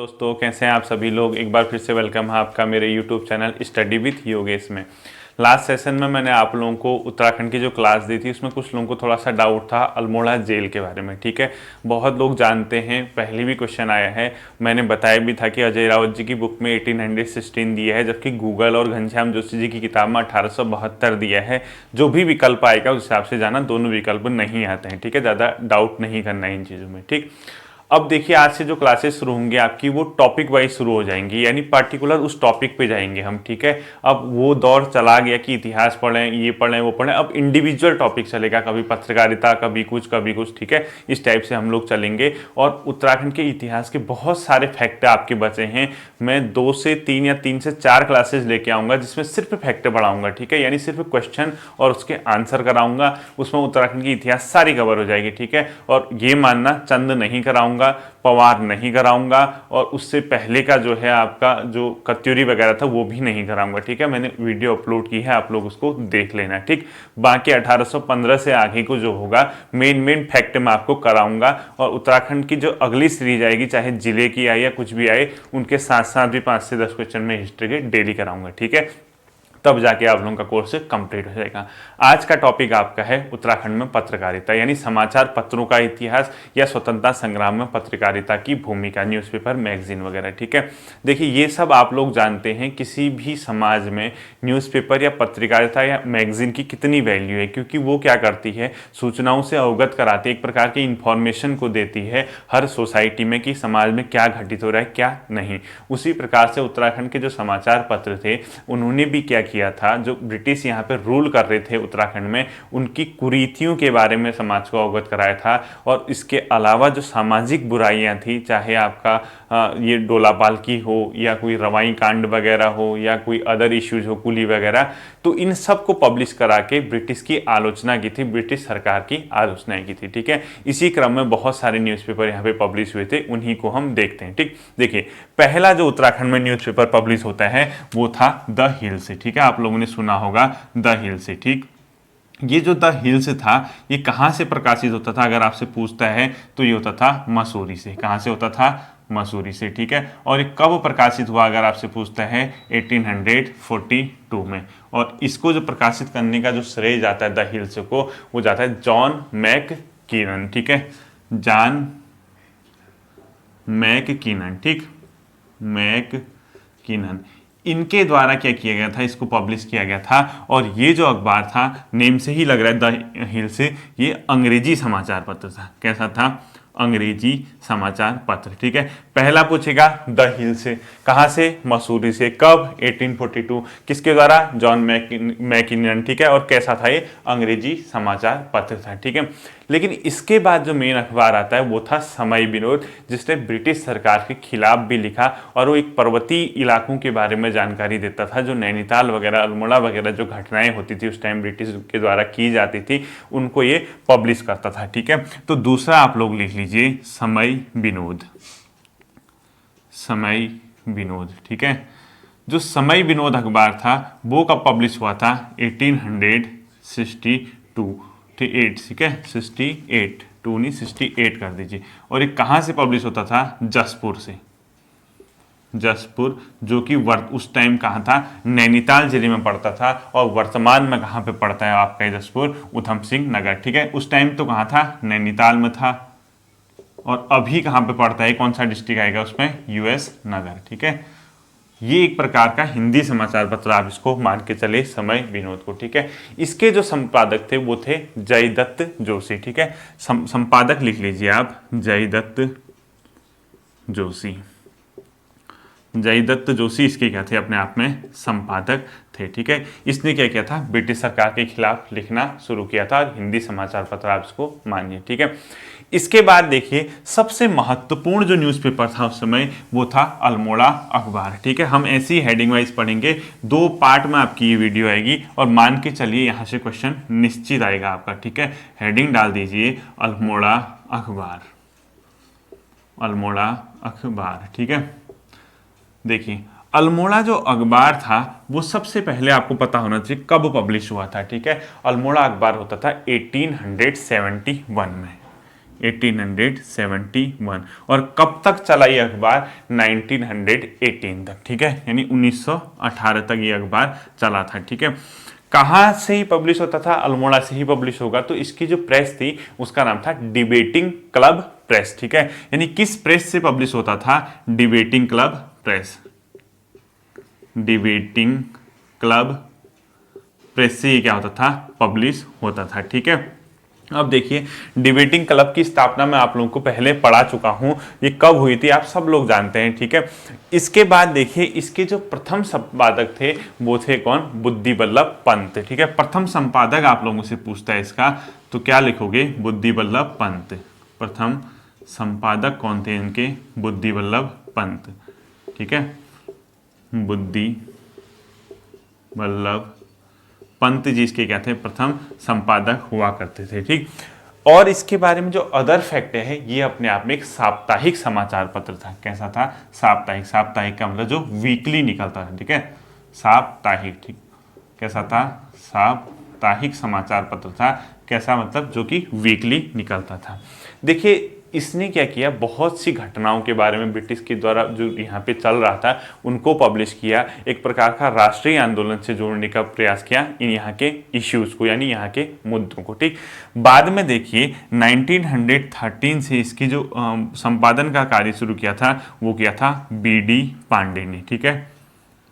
दोस्तों कैसे हैं आप सभी लोग। एक बार फिर से वेलकम है आपका मेरे YouTube channel study with Yogesh में। लास्ट सेशन में मैंने आप लोगों को उत्तराखंड की जो क्लास दी थी उसमें कुछ लोगों को थोड़ा सा डाउट था अल्मोड़ा जेल के बारे में। ठीक है, बहुत लोग जानते हैं, पहले भी क्वेश्चन आया है, मैंने बताया भी था कि अजय रावत जी की बुक में 1816 दिया है, जबकि गूगल और घनश्याम जोशी जी की किताब में 1872 दिया है। जो भी विकल्प आएगा उस हिसाब से जाना, दोनों विकल्प नहीं आते हैं। ठीक है, ज़्यादा डाउट नहीं करना है इन चीज़ों में। ठीक, अब देखिए आज से जो क्लासेस शुरू होंगी आपकी वो टॉपिक वाइज शुरू हो जाएंगी, यानी पर्टिकुलर उस टॉपिक पे जाएंगे हम। ठीक है, अब वो दौर चला गया कि इतिहास पढ़ें, ये पढ़ें, वो पढ़ें, अब इंडिविजुअल टॉपिक चलेगा, कभी पत्रकारिता, कभी कुछ कभी कुछ। ठीक है, इस टाइप से हम लोग चलेंगे। और उत्तराखंड के इतिहास के बहुत सारे फैक्ट आपके बचे हैं। मैं 2 से 3 या 3 से 4 क्लासेस लेके आऊँगा जिसमें सिर्फ फैक्ट पढ़ाऊँगा। ठीक है, यानी सिर्फ क्वेश्चन और उसके आंसर कराऊँगा, उसमें उत्तराखंड की इतिहास सारी कवर हो जाएगी। ठीक है, और ये मानना चंद नहीं कराऊँगा, पवार नहीं कराऊंगा, और उससे पहले का जो है आपका जो कत्यूरी वगैरह था वो भी नहीं कराऊंगा। ठीक है, मैंने वीडियो अपलोड की है, आप लोग उसको देख लेना। ठीक, बाकी 1815 से आगे को जो होगा मेन फैक्ट मैं आपको कराऊंगा। और उत्तराखंड की जो अगली सीरीज आएगी, चाहे जिले की आए या कुछ भी आए, उनके साथ साथ भी 5 से 10 क्वेश्चन में हिस्ट्री के डेली कराऊंगा। ठीक है, तब जाके आप लोगों का कोर्स कंप्लीट हो जाएगा। आज का टॉपिक आपका है उत्तराखंड में पत्रकारिता, यानी समाचार पत्रों का इतिहास या स्वतंत्रता संग्राम में पत्रकारिता की भूमिका, न्यूज़पेपर, मैगजीन वगैरह। ठीक है, देखिए ये सब आप लोग जानते हैं, किसी भी समाज में न्यूज़पेपर या पत्रकारिता या मैगजीन की कितनी वैल्यू है, क्योंकि वो क्या करती है, सूचनाओं से अवगत कराती है, एक प्रकार की इंफॉर्मेशन को देती है हर सोसाइटी में कि समाज में क्या घटित हो रहा है क्या नहीं। उसी प्रकार से उत्तराखंड के जो समाचार पत्र थे उन्होंने भी क्या किया था, जो ब्रिटिश यहाँ पे रूल कर रहे थे उत्तराखंड में, उनकी कुरीतियों के बारे में समाज को अवगत कराया था। और इसके अलावा जो सामाजिक बुराइयां थी, चाहे आपका ये डोलापाल की हो या कोई रवाई कांड वगैरह हो या कोई अदर इश्यूज हो, कुली वगैरह, तो इन सब को पब्लिश करा के ब्रिटिश की आलोचना की थी, ब्रिटिश सरकार की आलोचना की थी। ठीक है, इसी क्रम में बहुत सारे न्यूज़पेपर यहाँ पे पब्लिश हुए थे, उन्हीं को हम देखते हैं। ठीक, देखिए पहला जो उत्तराखंड में न्यूज़पेपर पब्लिश होता है वो था द हिल से। ठीक है, आप लोगों ने सुना होगा द हिल से। ठीक, ये जो द हिल से था ये कहाँ से प्रकाशित होता था, अगर आपसे पूछता है तो ये होता था मसूरी से। कहाँ से होता था? मसूरी से। ठीक है, और ये कब प्रकाशित हुआ, अगर आपसे पूछता है 1842 में। और इसको जो प्रकाशित करने का जो श्रेय जाता है द हिल्स को, वो जाता है जॉन मैककीनन। ठीक है, जॉन मैककीनन। ठीक, मैककीनन, इनके द्वारा क्या किया गया था, इसको पब्लिश किया गया था। और ये जो अखबार था, नेम से ही लग रहा है द हिल से, ये अंग्रेजी समाचार पत्र था। कैसा था? अंग्रेजी समाचार पत्र। ठीक है, पहला पूछेगा द हिल से, कहाँ से? मसूरी से। कब? 1842। किसके द्वारा? John Mackinnon. ठीक है, और कैसा था ये? अंग्रेजी समाचार पत्र था। ठीक है, लेकिन इसके बाद जो मेन अखबार आता है वो था समय विनोद, जिसने ब्रिटिश सरकार के खिलाफ भी लिखा, और वो एक पर्वतीय इलाकों के बारे में जानकारी देता था, जो नैनीताल वगैरह, अल्मोड़ा वगैरह जो घटनाएं होती थी उस टाइम ब्रिटिश के द्वारा की जाती थी, उनको ये पब्लिश करता था। ठीक है, तो दूसरा आप लोग लिख लीजिए समय विनोद। समय विनोद। ठीक है, जो समय विनोद अखबार था वो कब पब्लिश हुआ था? 1862। ठीक है, 68, 2 नहीं 68 कर दीजिए। और ये कहाँ से पब्लिश होता था? जसपुर से। जसपुर, जो कि उस टाइम कहाँ था? नैनीताल जिले में पड़ता था, और वर्तमान में कहाँ पे पड़ता है आपका जसपुर? उधम सिंह नगर। ठीक है, उस टाइम तो कहाँ था? नैनीताल में था। और अभी कहाँ पे पड़ता है, कौन सा डिस्ट्रिक्ट आएगा उसमें? यूएस नगर। ठीक है, ये एक प्रकार का हिंदी समाचार पत्र, आप इसको मान के चले समय विनोद को। ठीक है, इसके जो संपादक थे वो थे जयदत्त जोशी। ठीक है, संपादक लिख लीजिए आप, जयदत्त जोशी। जयदत्त जोशी इसके क्या थे? अपने आप में संपादक थे। ठीक है, इसने क्या किया था? ब्रिटिश सरकार के खिलाफ लिखना शुरू किया था, और हिंदी समाचार पत्र आप इसको मानिए। ठीक है, इसके बाद देखिए सबसे महत्वपूर्ण जो न्यूज़पेपर था उस समय वो था अल्मोड़ा अखबार। ठीक है, हम ऐसी हेडिंग वाइज पढ़ेंगे, 2 पार्ट में आपकी ये वीडियो आएगी, और मान के चलिए यहाँ से क्वेश्चन निश्चित आएगा आपका। ठीक है, हेडिंग डाल दीजिए अल्मोड़ा अखबार। अल्मोड़ा अखबार। ठीक है, देखिए अल्मोड़ा जो अखबार था वो सबसे पहले आपको पता होना चाहिए कब पब्लिश हुआ था। ठीक है, अल्मोड़ा अखबार होता था 1871 में। 1871। और कब तक चला ये अखबार? 1918 तक, ठीक है, यानी 1918 तक ये अखबार चला था, ठीक है। कहाँ से ही पब्लिश होता था? अल्मोड़ा से ही पब्लिश होगा। तो इसकी जो प्रेस थी उसका नाम था डिबेटिंग क्लब प्रेस, ठीक है। यानी किस प्रेस से पब्लिश होता था? Debating club press, debating club press से ही क्या होता था? पब्लिश होता था, ठीक है। अब देखिए, डिबेटिंग क्लब की स्थापना मैं आप लोगों को पहले पढ़ा चुका हूं, ये कब हुई थी आप सब लोग जानते हैं, ठीक है। इसके बाद देखिए, इसके जो प्रथम संपादक थे वो थे कौन? बुद्धि बल्लभ पंत, ठीक है। प्रथम संपादक आप लोगों से पूछता है इसका, तो क्या लिखोगे? बुद्धि बल्लभ पंत। प्रथम संपादक कौन थे इनके? बुद्धि बल्लभ पंत, ठीक है। बुद्धि बल्लभ पंत जी इसके क्या थे? प्रथम संपादक हुआ करते थे, ठीक। और इसके बारे में जो अदर फैक्ट है, ये अपने आप में एक साप्ताहिक समाचार पत्र था। कैसा था? साप्ताहिक। साप्ताहिक का मतलब जो वीकली निकलता था, ठीक है, साप्ताहिक, ठीक। कैसा था? साप्ताहिक समाचार पत्र था। कैसा मतलब? जो कि वीकली निकलता था। देखिए, इसने क्या किया, बहुत सी घटनाओं के बारे में ब्रिटिश के द्वारा जो यहाँ पे चल रहा था उनको पब्लिश किया। एक प्रकार का राष्ट्रीय आंदोलन से जोड़ने का प्रयास किया इन यहाँ के इश्यूज को, यानी यहाँ के मुद्दों को, ठीक। बाद में देखिए 1913 से इसकी जो संपादन का कार्य शुरू किया था वो किया था बी.डी. पांडे ने, ठीक है।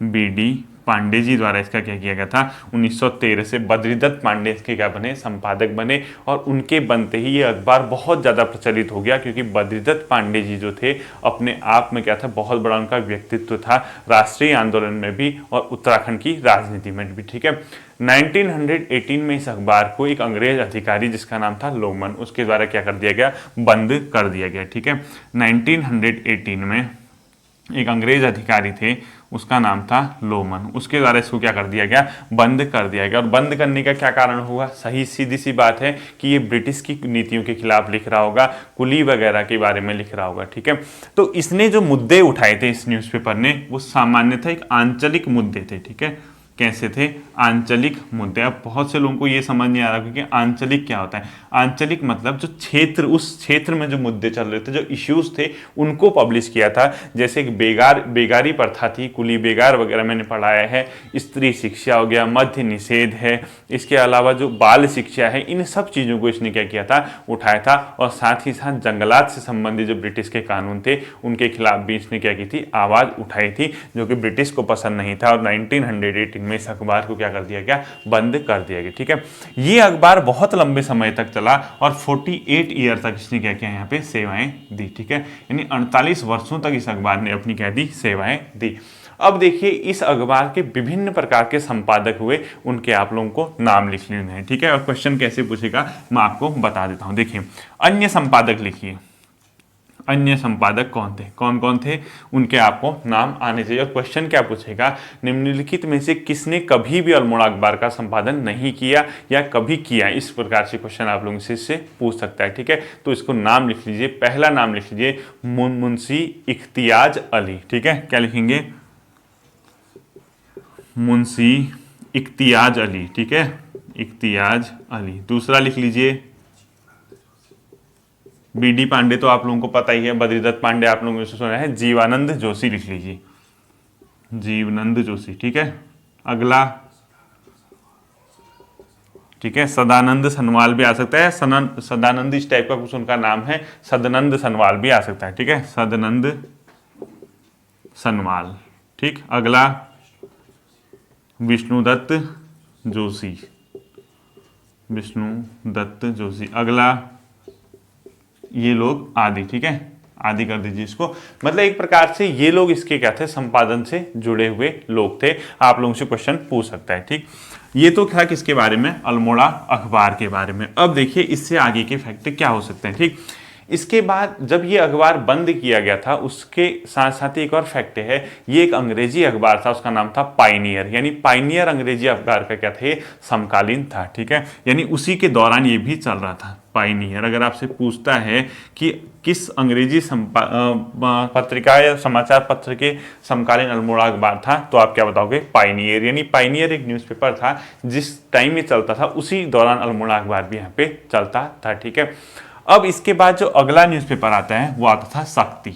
बी.डी. पांडे जी द्वारा इसका क्या किया गया था? 1913 से बद्रीदत्त पांडे इसके क्या बने? संपादक बने। और उनके बनते ही ये अखबार बहुत ज़्यादा प्रचलित हो गया, क्योंकि बद्रीदत्त पांडे जी जो थे अपने आप में क्या था? बहुत बड़ा उनका व्यक्तित्व था, राष्ट्रीय आंदोलन में भी और उत्तराखंड की राजनीति में भी, ठीक है। 1918 में इस अखबार को एक अंग्रेज अधिकारी जिसका नाम था लोमन, उसके द्वारा क्या कर दिया गया? बंद कर दिया गया, ठीक है। 1918 में एक अंग्रेज अधिकारी थे, उसका नाम था लोमन, उसके द्वारा इसको क्या कर दिया गया? बंद कर दिया गया। और बंद करने का क्या कारण हुआ? सही सीधी सी बात है कि ये ब्रिटिश की नीतियों के खिलाफ लिख रहा होगा, कुली वगैरह के बारे में लिख रहा होगा, ठीक है। तो इसने जो मुद्दे उठाए थे इस न्यूज़पेपर ने, वो सामान्यतः एक आंचलिक मुद्दे थे, ठीक है। कैसे थे? आंचलिक मुद्दे। अब बहुत से लोगों को ये समझ नहीं आ रहा कि आंचलिक क्या होता है। आंचलिक मतलब जो क्षेत्र, उस क्षेत्र में जो मुद्दे चल रहे थे, जो इश्यूज थे, उनको पब्लिश किया था। जैसे कि बेगारी प्रथा थी, कुली बेगार वगैरह मैंने पढ़ाया है, स्त्री शिक्षा हो गया, मद्य निषेध है, इसके अलावा जो बाल शिक्षा है, इन सब चीज़ों को इसने क्या किया था? उठाया था। और साथ ही साथ जंगलात से संबंधित जो ब्रिटिश के कानून थे उनके खिलाफ भी इसने क्या की थी? आवाज़ उठाई थी, जो कि ब्रिटिश को पसंद नहीं था। और 1918 में इस अखबार को क्या कर दिया गया? बंद कर दिया गया, ठीक है। ये अखबार बहुत लंबे समय तक चला और 48 ईयर तक इसने क्या किया? यहाँ पे सेवाएं दी, ठीक है। यानी 48 वर्षों तक इस अखबार ने अपनी क्या दी? सेवाएं दी। अब देखिए, इस अखबार के विभिन्न प्रकार के संपादक हुए, उनके आप लोगों को नाम लिख लेने हैं, ठीक है। और क्वेश्चन कैसे पूछेगा मैं आपको बता देता हूं। देखिए, अन्य संपादक लिखिए। अन्य संपादक कौन थे? कौन कौन थे? उनके आपको नाम आने चाहिए। और क्वेश्चन क्या पूछेगा? निम्नलिखित में से किसने कभी भी अल्मोड़ा अखबार का संपादन नहीं किया या कभी किया? इस प्रकार से क्वेश्चन आप लोगों से पूछ सकता है, ठीक है। तो इसको नाम लिख लीजिए। पहला नाम लिख लीजिए मुंशी इख्तियाज अली, ठीक है। क्या लिखेंगे? मुंशी इख्तियाज अली, ठीक है, इख्तियाज अली। दूसरा लिख लीजिए बी.डी. पांडे, तो आप लोगों को पता ही है। बद्रीदत्त पांडे आप लोगों ने सुना है। जीवानंद जोशी लिख लीजिए, जीवानंद जोशी, ठीक है। अगला, ठीक है, सदानंद सनवाल भी आ सकता है। सदानंद इस टाइप का कुछ उनका नाम है। सदानंद सनवाल भी आ सकता है, ठीक है, सदानंद सनवाल, ठीक। अगला विष्णुदत्त जोशी, विष्णुदत्त जोशी। अगला ये लोग आदि, ठीक है, आदि कर दीजिए इसको। मतलब एक प्रकार से ये लोग इसके क्या थे? संपादन से जुड़े हुए लोग थे। आप लोगों से क्वेश्चन पूछ सकता है, ठीक। ये तो था किसके बारे में? अल्मोड़ा अखबार के बारे में। अब देखिए इससे आगे के फैक्ट क्या हो सकते हैं, ठीक। इसके बाद जब ये अखबार बंद किया गया था, उसके साथ साथ एक और फैक्ट है, ये एक अंग्रेजी अखबार था, उसका नाम था पाइनियर। यानी पाइनियर अंग्रेजी अखबार का क्या थे? समकालीन था, ठीक है। यानी उसी के दौरान ये भी चल रहा था, पाइनियर। अगर आपसे पूछता है कि किस अंग्रेजी पत्रिका या समाचार पत्र के समकालीन अल्मोड़ा अखबार था, तो आप क्या बताओगे? पाइनियर। यानी पाइनियर एक न्यूज़पेपर था जिस टाइम में चलता था, उसी दौरान अल्मोड़ा अखबार भी यहाँ पे चलता था, ठीक है। अब इसके बाद जो अगला न्यूज़पेपर आता है वो आता था शक्ति।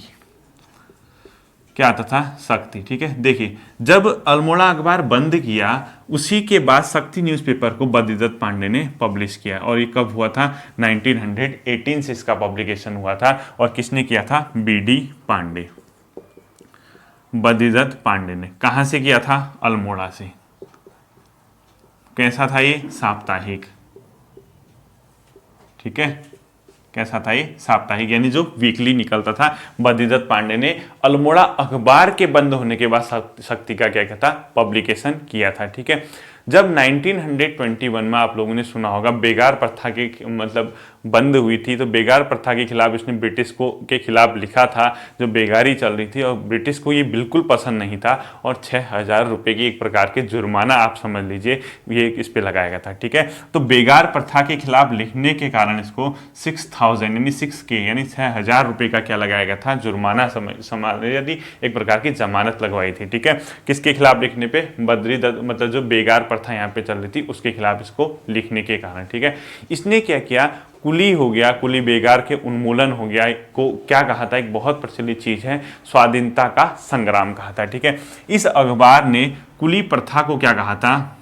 क्या आता था? शक्ति। ठीक है, देखिए जब अल्मोड़ा अखबार बंद किया उसी के बाद शक्ति न्यूज़पेपर को बद्रीदत्त पांडे ने पब्लिश किया, और ये कब हुआ था? 1918 से इसका पब्लिकेशन हुआ था, और किसने किया था? बीडी पांडे, बद्रीदत्त पांडे ने। कहाँ से किया था? अल्मोड़ा से। कैसा था ये? साप्ताहिक। ठीक है, कैसा था ये? साप्ताहिक, यानी जो वीकली निकलता था। बद्रीदत्त पांडे ने अल्मोड़ा अखबार के बंद होने के बाद शक्ति का क्या था? पब्लिकेशन किया था। ठीक है, जब 1921 में आप लोगों ने सुना होगा बेगार प्रथा के मतलब बंद हुई थी, तो बेगार प्रथा के खिलाफ इसने ब्रिटिश को के खिलाफ लिखा था, जो बेगारी चल रही थी, और ब्रिटिश को ये बिल्कुल पसंद नहीं था, और 6000 रुपये की एक प्रकार के जुर्माना आप समझ लीजिए ये इस पे लगाया गया था। ठीक है, तो बेगार प्रथा के खिलाफ लिखने के कारण इसको 6000 यानी 6K यानी 6000 रुपये का क्या लगाया गया था? जुर्माना यदि एक प्रकार की जमानत लगवाई थी। ठीक है, किसके खिलाफ लिखने पे? बद्रीदत्त मतलब जो बेगार प्रथा यहाँ पे चल रही थी उसके खिलाफ इसको लिखने के कारण। ठीक है, इसने क्या किया? कुली हो गया, कुली बेगार के उन्मूलन हो गया को क्या कहा था? एक बहुत प्रचलित चीज है, स्वाधीनता का संग्राम कहा था। ठीक है, इस अखबार ने कुली प्रथा को क्या कहा था?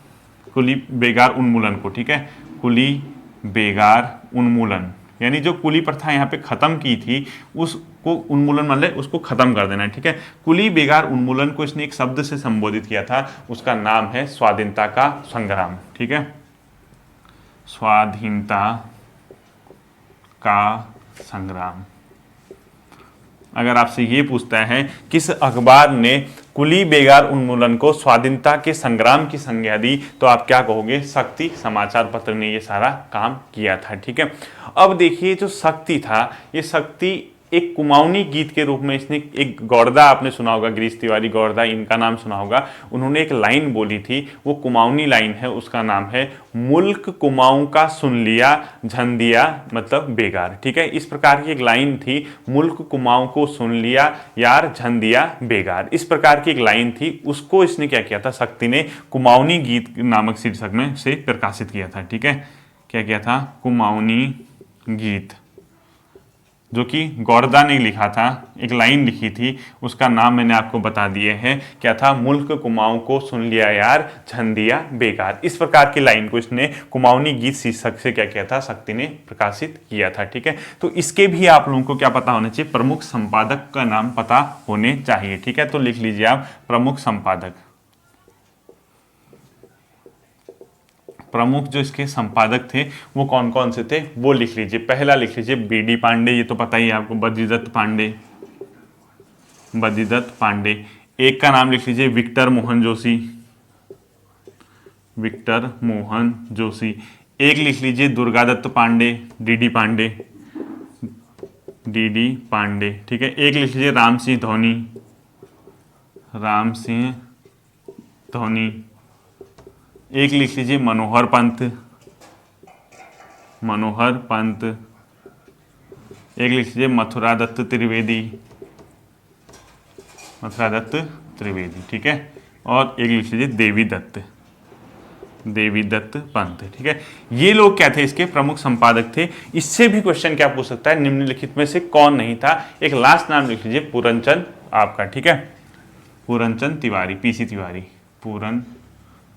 कुली बेगार उन्मूलन को। ठीक है, कुली बेगार उन्मूलन, यानी जो कुली प्रथा यहाँ पे खत्म की थी उसको उन्मूलन मतलब उसको खत्म कर देना। ठीक है, कुली बेगार उन्मूलन को इसने एक शब्द से संबोधित किया था, उसका नाम है स्वाधीनता का संग्राम। ठीक है, स्वाधीनता का संग्राम। अगर आपसे ये पूछता है किस अखबार ने कुली बेगार उन्मूलन को स्वाधीनता के संग्राम की संज्ञा दी, तो आप क्या कहोगे? शक्ति समाचार पत्र ने ये सारा काम किया था। ठीक है, अब देखिए जो शक्ति था, ये शक्ति एक कुमाऊनी गीत के रूप में इसने एक गौरदा, आपने सुना होगा गिरीश तिवारी गौरदा, इनका नाम सुना होगा, उन्होंने एक लाइन बोली थी, वो कुमाऊनी लाइन है, उसका नाम है मुल्क कुमाऊं का सुन लिया झन दिया मतलब बेगार। ठीक है, इस प्रकार की एक लाइन थी, मुल्क कुमाऊं को सुन लिया यार झन दिया बेगार, इस प्रकार की एक लाइन थी। उसको इसने क्या किया था? शक्ति ने कुमाऊनी गीत नामक शीर्षक में से प्रकाशित किया था। ठीक है, क्या किया था? कुमाऊनी गीत, जो कि गौरदा ने लिखा था, एक लाइन लिखी थी, उसका नाम मैंने आपको बता दिए हैं, क्या था? मुल्क कुमाऊं को सुन लिया यार झन दिया बेगार। इस प्रकार की लाइन को इसने कुमाऊनी गीत शीर्षक से क्या किया था? शक्ति ने प्रकाशित किया था। ठीक है, तो इसके भी आप लोगों को क्या पता होना चाहिए? प्रमुख संपादक का नाम पता होने चाहिए। ठीक है, तो लिख लीजिए आप प्रमुख संपादक। प्रमुख जो इसके संपादक थे वो कौन कौन से थे वो लिख लीजिए। पहला लिख लीजिए बीडी पांडे, ये तो पता ही है आपको, बद्रीदत्त पांडे, बद्रीदत्त पांडे। एक का नाम लिख लीजिए विक्टर मोहन जोशी, विक्टर मोहन जोशी। एक लिख लीजिए दुर्गादत्त पांडे, डीडी पांडे, डीडी पांडे। ठीक है, एक लिख लीजिए राम सिंह धोनी, राम सिंह धोनी। एक लिख लीजिए मनोहर पंत, मनोहर पंत। एक लिख लीजिए मथुरा दत्त त्रिवेदी, मथुरा दत्त त्रिवेदी। ठीक है, और एक लिख लीजिए देवी दत्त, देवी दत्त पंत। ठीक है, ये लोग क्या थे? इसके प्रमुख संपादक थे। इससे भी क्वेश्चन क्या पूछ सकता है? निम्नलिखित में से कौन नहीं था? एक लास्ट नाम लिख लीजिए पूरनचंद आपका। ठीक है, पूरनचंद तिवारी, पीसी तिवारी, पूरन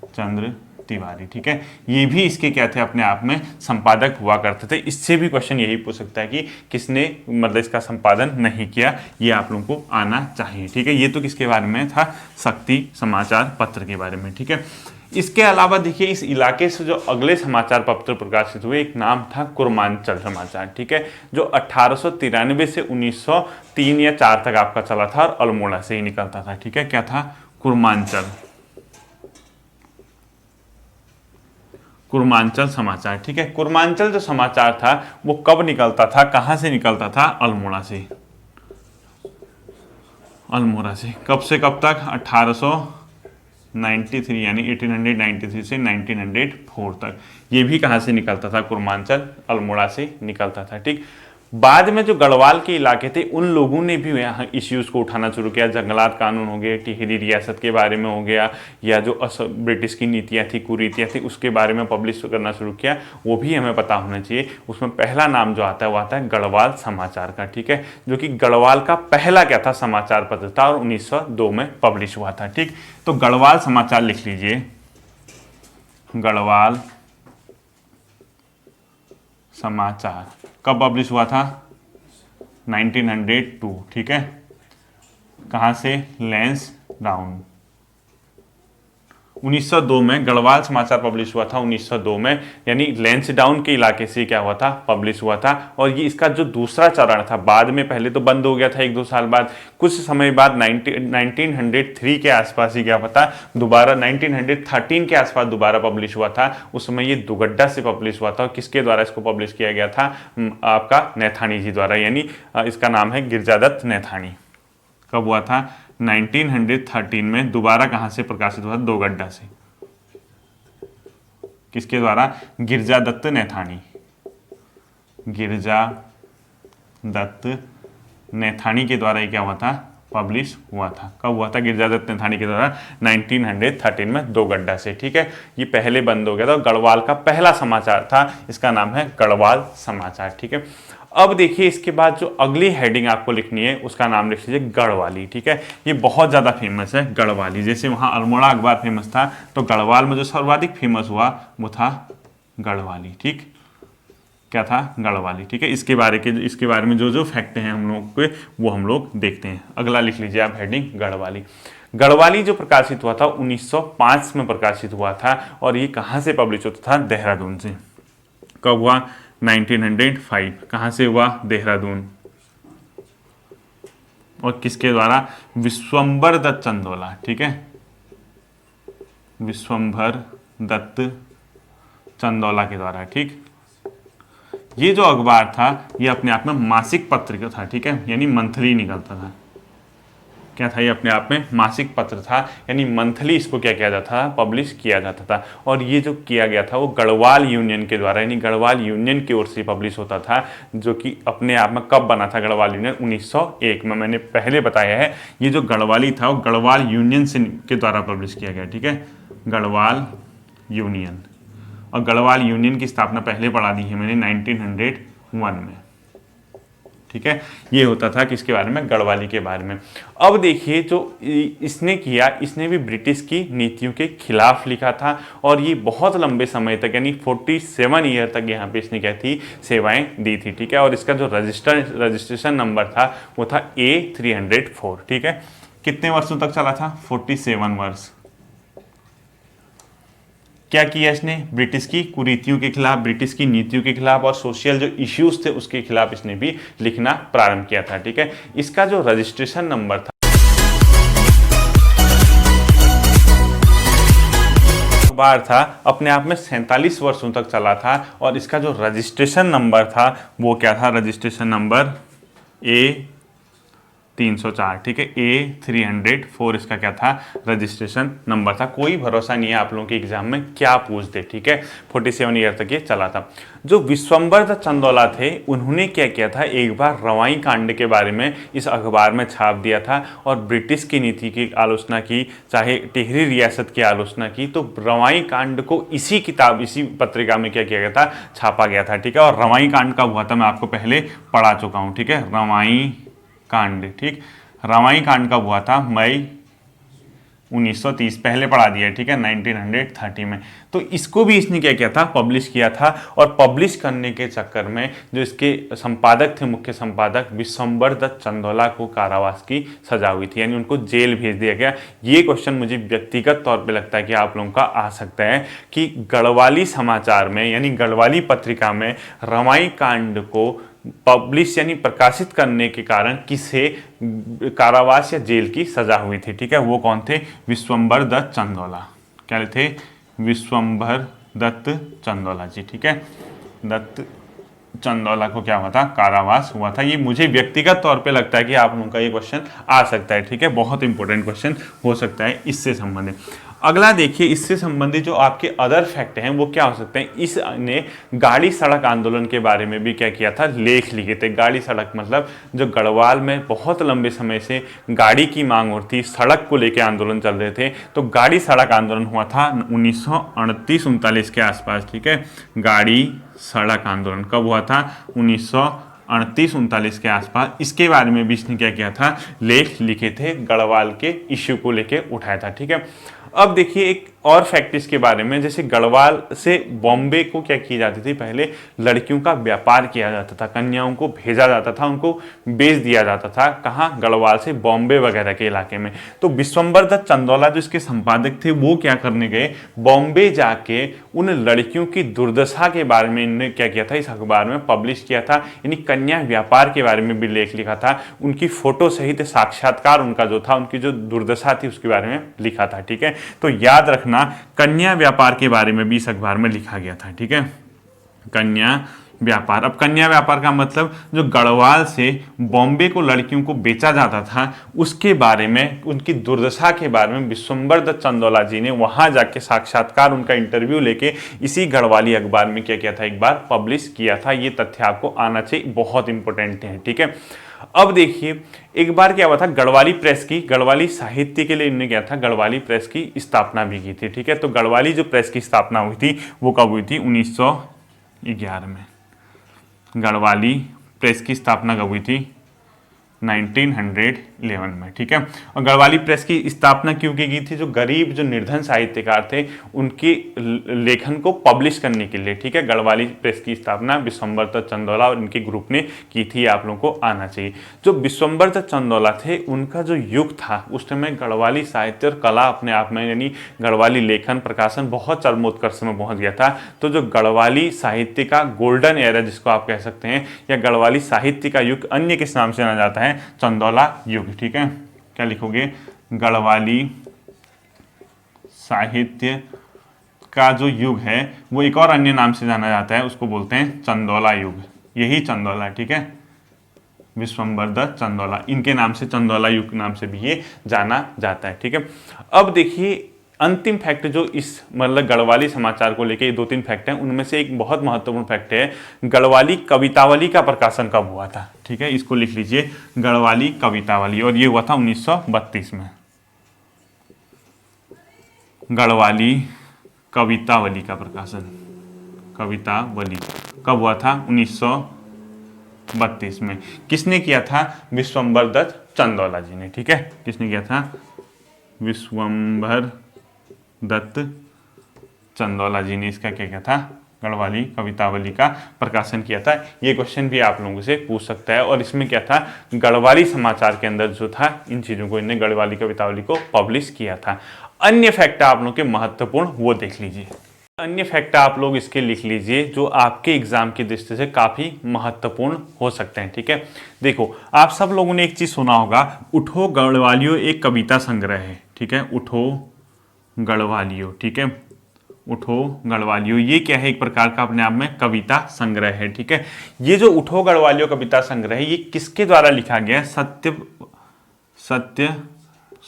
चंद्र तिवारी। ठीक है, ये भी इसके क्या थे? अपने आप में संपादक हुआ करते थे। इससे भी क्वेश्चन यही पूछ सकता है कि किसने मतलब इसका संपादन नहीं किया, ये आप लोगों को आना चाहिए। ठीक है, ये तो किसके बारे में था? शक्ति समाचार पत्र के बारे में। ठीक है, इसके अलावा देखिए इस इलाके से जो अगले समाचार पत्र प्रकाशित हुए, एक नाम था कुर्मांचल समाचार। ठीक है, जो 1893 से 1903 या 4 तक आपका चला था, और अल्मोड़ा से ही निकलता था। ठीक है, क्या था? कुर्मांचल, कुर्मांचल समाचार। ठीक है, कुर्मांचल जो समाचार था वो कब निकलता था, कहां से निकलता था? अल्मोड़ा से, अल्मोड़ा से। कब से कब तक? 1893 यानी 1893 से 1904 तक। ये भी कहां से निकलता था? कुर्मांचल, अल्मोड़ा से निकलता था। ठीक, बाद में जो गढ़वाल के इलाके थे उन लोगों ने भी यहाँ इश्यूज को उठाना शुरू किया। जंगलात कानून हो गए, टिहरी रियासत के बारे में हो गया, या जो ब्रिटिश की नीतियाँ थी, कुरीतियाँ थी, उसके बारे में पब्लिश करना शुरू किया। वो भी हमें पता होना चाहिए। उसमें पहला नाम जो आता है वो आता है गढ़वाल समाचार का, ठीक है, जो कि गढ़वाल का पहला क्या था, समाचार पत्र था और 1902 में पब्लिश हुआ था। ठीक, तो गढ़वाल समाचार लिख लीजिए, गढ़वाल समाचार कब पब्लिश हुआ था, 1902, ठीक है। कहाँ से, लैंसडाउन। 1902 में गढ़वाल समाचार पब्लिश हुआ था, 1902 में, यानी लैंसडाउन के इलाके से क्या हुआ था, पब्लिश हुआ था। और ये इसका जो दूसरा चरण था, बाद में पहले तो बंद हो गया था 1-2 साल बाद, कुछ समय बाद 1903 के आसपास ही क्या पता दोबारा 1913 के आसपास दोबारा पब्लिश हुआ था। उस समय ये दुगड्डा से पब्लिश हुआ था। और किसके द्वारा इसको पब्लिश किया गया था, आपका नैथानी जी द्वारा, यानी इसका नाम है गिरजादत्त नैथानी। कब हुआ था, 1913 में। दोबारा कहां से प्रकाशित हुआ, दोगड्डा से। किसके द्वारा, गिरजादत्त नैथानी, गिरजादत्त नैथानी के द्वारा ये क्या हुआ था, पब्लिश हुआ था। कब हुआ था, गिरजादत्त नैथानी के द्वारा 1913 में, दोगड्डा से, ठीक है। ये पहले बंद हो गया था। गढ़वाल का पहला समाचार था, इसका नाम है गढ़वाल समाचार, ठीक है। अब देखिए इसके बाद जो अगली हेडिंग आपको लिखनी है उसका नाम लिख लीजिए गढ़वाली, ठीक है। ये बहुत ज़्यादा फेमस है गढ़वाली। जैसे वहाँ अल्मोड़ा अखबार फेमस था, तो गढ़वाल में जो सर्वाधिक फेमस हुआ वो था गढ़वाली, ठीक। क्या था, गढ़वाली, ठीक है। इसके बारे में जो फैक्ट हैं हम लोग के, वो हम लोग देखते हैं। अगला लिख लीजिए आप हेडिंग गढ़वाली। गढ़वाली जो प्रकाशित हुआ था 1905 में प्रकाशित हुआ था। और ये कहाँ से पब्लिश होता था, देहरादून से। कब हुआ, 1905। कहाँ से हुआ, देहरादून। और किसके द्वारा, विश्वंभर दत्त चंदोला, ठीक है, विश्वंभर दत्त चंदोला के द्वारा, ठीक। ये जो अखबार था ये अपने आप में मासिक पत्र था, ठीक है, यानी मंथली निकलता था। क्या था, ये अपने आप में मासिक पत्र था, यानी मंथली इसको क्या किया जाता था, पब्लिश किया जाता था। और ये जो किया गया था वो गढ़वाल यूनियन के द्वारा, यानी गढ़वाल यूनियन की ओर से पब्लिश होता था, जो कि अपने आप में कब बना था गढ़वाल यूनियन, 1901 में। मैंने पहले बताया है, ये जो गढ़वाली था वो गढ़वाल यूनियन से के द्वारा पब्लिश किया गया, ठीक है, गढ़वाल यूनियन। और गढ़वाल यूनियन की स्थापना पहले पढ़ा दी है मैंने 1901 में, ठीक है। ये होता था किसके बारे में, गढ़वाली के बारे में। अब देखिए जो इसने किया, इसने भी ब्रिटिश की नीतियों के खिलाफ लिखा था। और ये बहुत लंबे समय तक, यानी 47 ईयर तक यहाँ पे इसने क्या थी, सेवाएं दी थी, ठीक है। और इसका जो रजिस्ट्रेशन नंबर था वो था A304, ठीक है। कितने वर्षों तक चला था, 47 वर्ष। क्या किया इसने, ब्रिटिश की कुरीतियों के खिलाफ, ब्रिटिश की नीतियों के खिलाफ और सोशल जो इश्यूज थे उसके खिलाफ इसने भी लिखना प्रारंभ किया था, ठीक है। इसका जो रजिस्ट्रेशन नंबर था, अखबार था, अपने आप में 47 वर्षों तक चला था। और इसका जो रजिस्ट्रेशन नंबर था वो क्या था, रजिस्ट्रेशन नंबर A304, ठीक है, A304 इसका क्या था, रजिस्ट्रेशन नंबर था। कोई भरोसा नहीं है आप लोगों के एग्जाम में क्या पूछ दे, ठीक है। 47 ईयर तक ये चला था। जो विश्वंभर दत्त चंदोला थे उन्होंने क्या किया था, एक बार रवाई कांड के बारे में इस अखबार में छाप दिया था और ब्रिटिश की नीति की आलोचना की, चाहे टिहरी रियासत की आलोचना की। तो रवाई कांड को इसी पत्रिका में क्या किया गया था, छापा गया था, ठीक है। और रवाई कांड कब हुआ था, मैं आपको पहले पढ़ा चुका हूँ, ठीक है, रवाई कांड, ठीक। रवाई कांड कब हुआ था, मई 1930, पहले पढ़ा दिया, ठीक है, 1930 में। तो इसको भी इसने क्या किया था, पब्लिश किया था। और पब्लिश करने के चक्कर में जो इसके संपादक थे, मुख्य संपादक विश्वंभर दत्त चंदोला को कारावास की सजा हुई थी, यानी उनको जेल भेज दिया गया। ये क्वेश्चन मुझे व्यक्तिगत तौर पे लगता है कि आप लोगों का आ सकता है कि गढ़वाली समाचार में, यानी गढ़वाली पत्रिका में रवाई कांड को पब्लिश यानी प्रकाशित करने के कारण किसे कारावास या जेल की सजा हुई थी, ठीक है। वो कौन थे, विश्वंभर दत्त चंदोला। क्या थे, विश्वंभर दत्त चंदोला जी, ठीक है। दत्त चंदोला को क्या हुआ था, कारावास हुआ था। ये मुझे व्यक्तिगत तौर पे लगता है कि आप लोगों का ये क्वेश्चन आ सकता है, ठीक है, बहुत इंपॉर्टेंट क्वेश्चन हो सकता है इससे संबंधित। अगला देखिए, इससे संबंधित जो आपके अदर फैक्ट हैं वो क्या हो सकते हैं। इसने गाड़ी सड़क आंदोलन के बारे में भी क्या किया था, लेख लिखे थे। गाड़ी सड़क मतलब जो गढ़वाल में बहुत लंबे समय से गाड़ी की मांग होती, सड़क को लेकर आंदोलन चल रहे थे, तो गाड़ी सड़क आंदोलन हुआ था 1938-39 के आसपास, ठीक है। गाड़ी सड़क आंदोलन कब हुआ था, 1938-39 के आसपास। इसके बारे में भी इसने क्या किया था, लेख लिखे थे, गढ़वाल के इश्यू को लेके उठाया था, ठीक है। अब देखिए एक और फैक्ट इसके बारे में, जैसे गढ़वाल से बॉम्बे को क्या की जाती थी, पहले लड़कियों का व्यापार किया जाता था, कन्याओं को भेजा जाता था, उनको बेच दिया जाता था, कहाँ, गढ़वाल से बॉम्बे वगैरह के इलाके में। तो विश्वंबर दत्त चंदौला जो इसके संपादक थे वो क्या करने गए, बॉम्बे जाके उन लड़कियों की दुर्दशा के बारे में इन्होंने क्या किया था, इस अखबार में पब्लिश किया था। यानी कन्या व्यापार के बारे में भी लेख लिखा था, उनकी फोटो सहित साक्षात्कार उनका जो था, उनकी जो दुर्दशा थी उसके बारे में लिखा था, ठीक है। तो याद रखना, कन्या व्यापार के बारे में भी इस अखबार में लिखा गया था, ठीक है। कन्या व्यापार, अब कन्या व्यापार का मतलब जो गढ़वाल से बॉम्बे को लड़कियों को बेचा जाता था उसके बारे में, उनकी दुर्दशा के बारे में विश्वंबर दत्त चंदौला जी ने वहां जाके साक्षात्कार, उनका इंटरव्यू लेके इसी गढ़वाली अखबार में क्या किया था, एक बार पब्लिश किया था। ये तथ्य आपको आना चाहिए, बहुत इंपॉर्टेंट है, ठीक है। अब देखिए एक बार क्या हुआ था, गढ़वाली प्रेस की, गढ़वाली साहित्य के लिए इन्होंने क्या था, गढ़वाली प्रेस की स्थापना भी की थी, ठीक है। तो गढ़वाली जो प्रेस की स्थापना हुई थी वो कब हुई थी, 1911 में। गढ़वाली प्रेस की स्थापना कब हुई थी, 1911 में, ठीक है। और गढ़वाली प्रेस की स्थापना क्यों की गई थी, जो गरीब, जो निर्धन साहित्यकार थे उनके लेखन को पब्लिश करने के लिए, ठीक है। गढ़वाली प्रेस की स्थापना विश्वंबर दत्त चंदौला और इनके ग्रुप ने की थी, आप लोगों को आना चाहिए। जो विश्वंबर दत्त चंदौला थे उनका जो युग था उस समय गढ़वाली साहित्य और कला अपने आप में, यानी गढ़वाली लेखन प्रकाशन बहुत चरमोत्कर्ष में पहुंच गया था। तो जो गढ़वाली साहित्य का गोल्डन एरा जिसको आप कह सकते हैं, या गढ़वाली साहित्य का युग अन्य किस नाम से जाना जाता है, चंदौला युग, ठीक है। क्या लिखोगे, गढ़वाली साहित्य का जो युग है वो एक और अन्य नाम से जाना जाता है, उसको बोलते हैं चंदौला युग। यही चंदौला, ठीक है, विश्वंबर दत्त चंदौला, इनके नाम से चंदौला युग नाम से भी ये जाना जाता है, ठीक है। अब देखिए अंतिम फैक्ट जो इस मतलब गढ़वाली समाचार को लेके, 2-3 फैक्ट हैं, उनमें से एक बहुत महत्वपूर्ण फैक्ट है, गढ़वाली कवितावली का प्रकाशन कब हुआ था, ठीक है। इसको लिख लीजिए, गढ़वाली कवितावली, और ये हुआ था 1932 में। गढ़वाली कवितावली का प्रकाशन, कवितावली कब हुआ था, 1932 में। किसने किया था, विश्वंबर दत्त चंदौला जी ने, ठीक है। किसने किया था, विश्वंभर दत्त चंदौला जी ने इसका क्या किया था, गढ़वाली कवितावली का प्रकाशन किया था। ये क्वेश्चन भी आप लोगों से पूछ सकता है। और इसमें क्या था, गढ़वाली समाचार के अंदर जो था इन चीज़ों को इन्हें गढ़वाली कवितावली को पब्लिश किया था। अन्य फैक्ट आप लोगों के महत्वपूर्ण वो देख लीजिए, अन्य फैक्ट आप लोग इसके लिख लीजिए जो आपके एग्जाम की दृष्टि से काफ़ी महत्वपूर्ण हो सकते हैं, ठीक है। देखो आप सब लोगों ने एक चीज़ सुना होगा, उठो गढ़वालियो एक कविता संग्रह है, ठीक है। उठो गढ़वालियो, ठीक है, उठो गढ़वालियो, ये क्या है, एक प्रकार का अपने आप में कविता संग्रह है, ठीक है। ये जो उठो गढ़वालियो कविता संग्रह है ये किसके द्वारा लिखा गया है, सत्य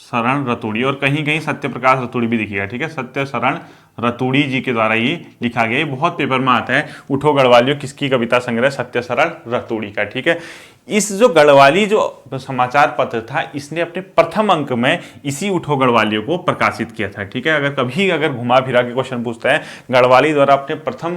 शरण रतूड़ी, और कहीं कहीं सत्य प्रकाश रतूड़ी भी दिखेगा, ठीक है। सत्य शरण रतूड़ी जी के द्वारा ये लिखा गया है, बहुत पेपर में आता है। उठो गढ़वालियो किसकी कविता संग्रह, सत्य शरण रतूड़ी का, ठीक है। इस जो गढ़वाली जो समाचार पत्र था इसने अपने प्रथम अंक में इसी उठो गढ़वालियो को प्रकाशित किया था, ठीक है। अगर कभी अगर घुमा फिरा के क्वेश्चन पूछता है गढ़वाली द्वारा अपने प्रथम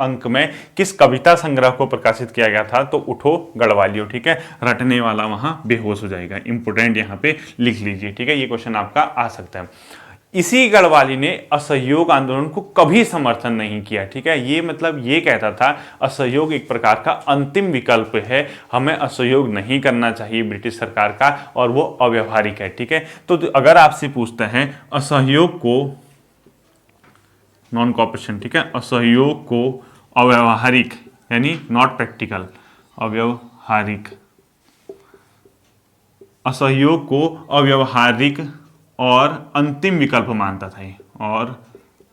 अंक में किस कविता संग्रह को प्रकाशित किया गया था, तो उठो गढ़वालियो, ठीक है। रटने वाला वहां बेहोश हो जाएगा, इंपोर्टेंट यहाँ पे लिख लीजिए, ठीक है। ये क्वेश्चन आपका आ सकता है। इसी गढ़वाली ने असहयोग आंदोलन को कभी समर्थन नहीं किया, ठीक है। ये मतलब ये कहता था असहयोग एक प्रकार का अंतिम विकल्प है, हमें असहयोग नहीं करना चाहिए ब्रिटिश सरकार का, और वो अव्यवहारिक है, ठीक है। तो अगर आपसे पूछता है असहयोग को, नॉन कॉपरेशन, ठीक है, असहयोग को अव्यवहारिक यानी नॉट प्रैक्टिकल, अव्यवहारिक, असहयोग को अव्यवहारिक और अंतिम विकल्प मानता था, और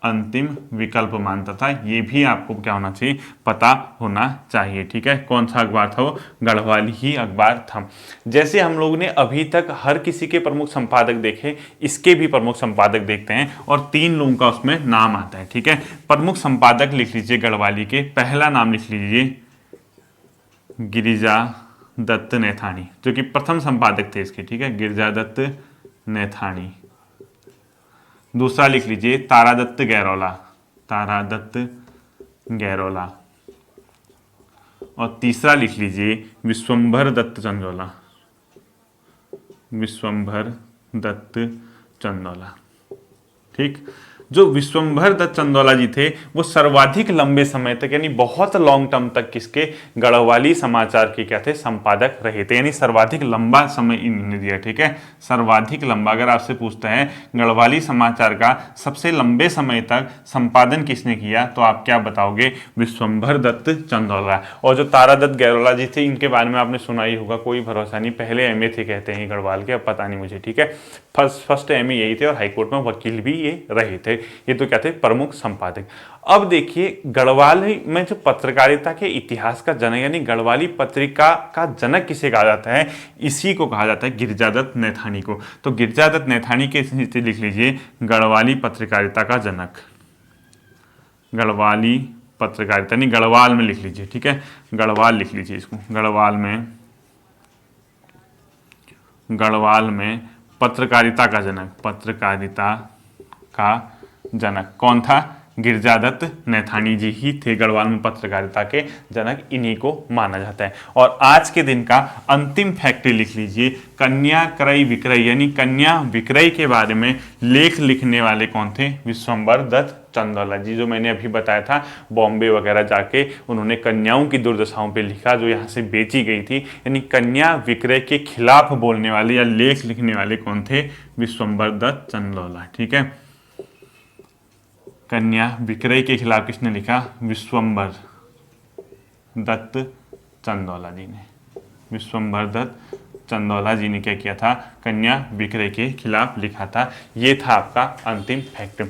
अंतिम विकल्प मानता था। ये भी आपको क्या होना चाहिए, पता होना चाहिए। ठीक है, कौन सा अखबार था वो, गढ़वाली ही अखबार था। जैसे हम लोग ने अभी तक हर किसी के प्रमुख संपादक देखे, इसके भी प्रमुख संपादक देखते हैं और 3 लोगों का उसमें नाम आता है। ठीक है, प्रमुख संपादक लिख लीजिए गढ़वाली के। पहला नाम लिख लीजिए गिरिजा दत्त नैथानी, जो कि प्रथम संपादक थे इसके। ठीक है, गिरिजा दत्त नैथानी। दूसरा लिख लीजिए तारादत्त गैरोला, तारादत्त गैरोला। और तीसरा लिख लीजिए विश्वंभर दत्त चंदोला, विश्वंभर दत्त चंदोला। ठीक, जो विश्वंभर दत्त चंदोला जी थे वो सर्वाधिक लंबे समय तक यानी बहुत लॉन्ग टर्म तक किसके, गढ़वाली समाचार के क्या थे, संपादक रहे थे। यानी सर्वाधिक लंबा समय इन्होंने दिया। ठीक है, सर्वाधिक लंबा। अगर आपसे पूछते हैं गढ़वाली समाचार का सबसे लंबे समय तक संपादन किसने किया, तो आप क्या बताओगे, विश्वंभर दत्त चंदोला। और जो तारादत्त गैरोला जी थे इनके बारे में आपने सुना ही होगा, कोई भरोसा नहीं, पहले एमए थे कहते हैं गढ़वाल के, अब पता नहीं मुझे। ठीक है, फर्स्ट एमए यही थे और हाईकोर्ट में वकील भी ये रहे थे। ये तो क्या थे, प्रमुख संपादक। अब देखिए गढ़वाली में जो पत्रकारिता के इतिहास का जनक यानी गढ़वाली पत्रिका का जनक किसे कहा जाता है, इसी को कहा जाता है गिरिजादत्त नैथानी को। तो गिरिजादत्त नैथानी के लिख लीजिए गढ़वाली पत्रकारिता का जनक, गढ़वाली पत्रकारिता नहीं, गढ़वाल में लिख लीजिए। ठीक है, गढ़वाल लिख लीजिए इसको, गढ़वाल में पत्रकारिता का जनक, पत्रकारिता का जनक कौन था, गिरिजादत्त नैथानी जी ही थे। गढ़वाल में पत्रकारिता के जनक इन्हीं को माना जाता है। और आज के दिन का अंतिम फैक्ट लिख लीजिए, कन्या क्रय विक्रय यानी कन्या विक्रय के बारे में लेख लिखने वाले कौन थे, विश्वंभर दत्त चंदोला जी। जो मैंने अभी बताया था, बॉम्बे वगैरह जाके उन्होंने कन्याओं की दुर्दशाओं पे लिखा जो यहाँ से बेची गई थी। यानी कन्या विक्रय के खिलाफ बोलने वाले या लेख लिखने वाले कौन थे, विश्वंभर दत्त चंदोला। ठीक है, कन्या विक्रय के खिलाफ किसने लिखा, विश्वंभर दत्त चंदोला जी ने। विश्वंभर दत्त चंदोला जी ने क्या किया था, कन्या विक्रय के खिलाफ लिखा था। ये था आपका अंतिम फैक्ट।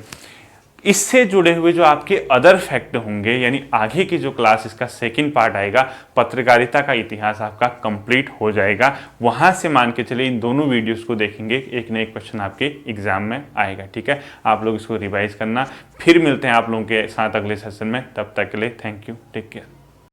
इससे जुड़े हुए जो आपके अदर फैक्ट होंगे यानी आगे की जो क्लास इसका सेकंड पार्ट आएगा, पत्रकारिता का इतिहास आपका कंप्लीट हो जाएगा। वहां से मान के चलिए इन दोनों वीडियोस को देखेंगे, एक न एक क्वेश्चन आपके एग्जाम में आएगा। ठीक है, आप लोग इसको रिवाइज करना। फिर मिलते हैं आप लोगों के साथ अगले सेशन में, तब तक के लिए थैंक यू, टेक केयर।